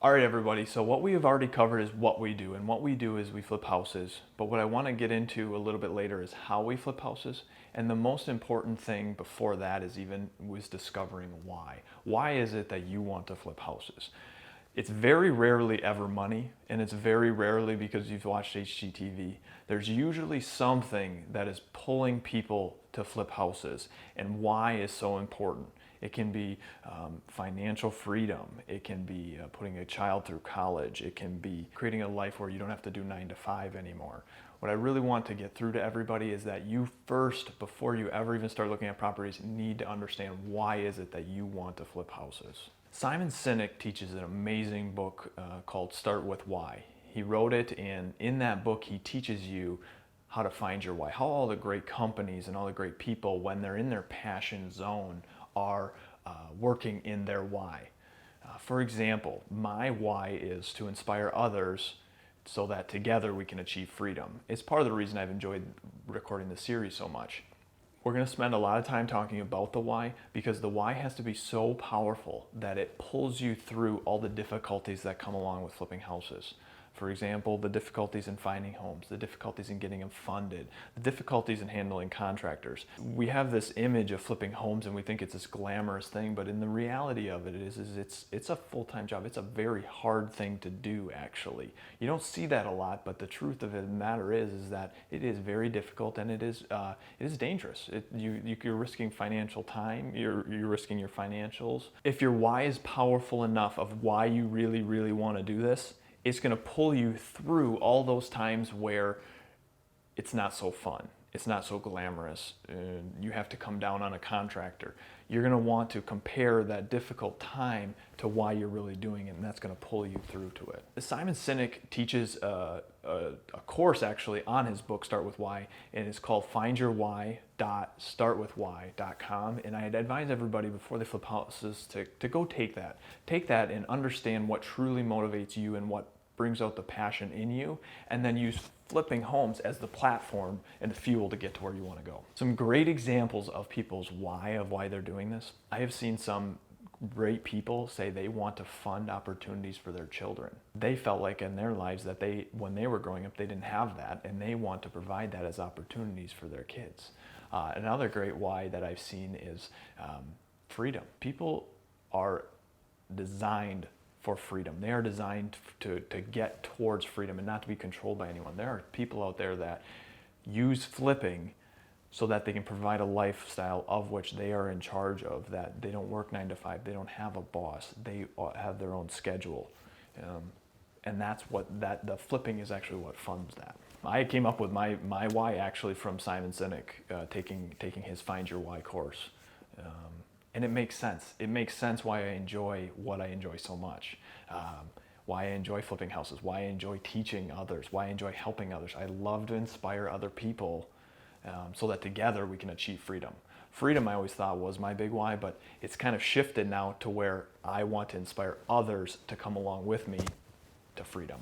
All right, everybody, so what we have already covered is what we do, and what we do is we flip houses. But what I want to get into a little bit later is how we flip houses. And the most important thing before that was discovering why. Why is it that you want to flip houses? It's very rarely ever money, and it's very rarely because you've watched HGTV. There's usually something that is pulling people to flip houses, and why is so important. It can be financial freedom. It can be putting a child through college. It can be creating a life where you don't have to do 9 to 5 anymore. What I really want to get through to everybody is that you first, before you ever even start looking at properties, need to understand why is it that you want to flip houses. Simon Sinek teaches an amazing book called Start With Why. He wrote it, and in that book he teaches you how to find your why, how all the great companies and all the great people, when they're in their passion zone, are working in their why. For example, my why is to inspire others so that together we can achieve freedom. It's part of the reason I've enjoyed recording this series so much. We're going to spend a lot of time talking about the why because the why has to be so powerful that it pulls you through all the difficulties that come along with flipping houses. For example, the difficulties in finding homes, the difficulties in getting them funded, the difficulties in handling contractors. We have this image of flipping homes and we think it's this glamorous thing, but in the reality of it is it's a full-time job. It's a very hard thing to do, actually. You don't see that a lot, but the truth of the matter is that it is very difficult and it is dangerous. You're risking financial time, you're risking your financials. If your why is powerful enough of why you really, really want to do this, it's going to pull you through all those times where it's not so fun, it's not so glamorous, you have to come down on a contractor. You're going to want to compare that difficult time to why you're really doing it, and that's going to pull you through to it. Simon Sinek teaches a course actually on his book Start With Why, and it's called findyourwhy.startwithwhy.com, and I'd advise everybody before they flip houses to go take that and understand what truly motivates you and what brings out the passion in you, and then use flipping homes as the platform and the fuel to get to where you want to go. Some great examples of people's why, of why they're doing this. I have seen some great people say they want to fund opportunities for their children. They felt like in their lives that when they were growing up, they didn't have that, and they want to provide that as opportunities for their kids. Another great why that I've seen is freedom. People are designed for freedom. They are designed to get towards freedom and not to be controlled by anyone. There are people out there that use flipping so that they can provide a lifestyle of which they are in charge of, that they don't work 9 to 5, they don't have a boss, they have their own schedule. And that's the flipping is actually what funds that. I came up with my why actually from Simon Sinek, taking his Find Your Why course. And it makes sense. It makes sense why I enjoy what I enjoy so much. Why I enjoy flipping houses, why I enjoy teaching others, why I enjoy helping others. I love to inspire other people so that together we can achieve freedom. Freedom I always thought was my big why, but it's kind of shifted now to where I want to inspire others to come along with me to freedom.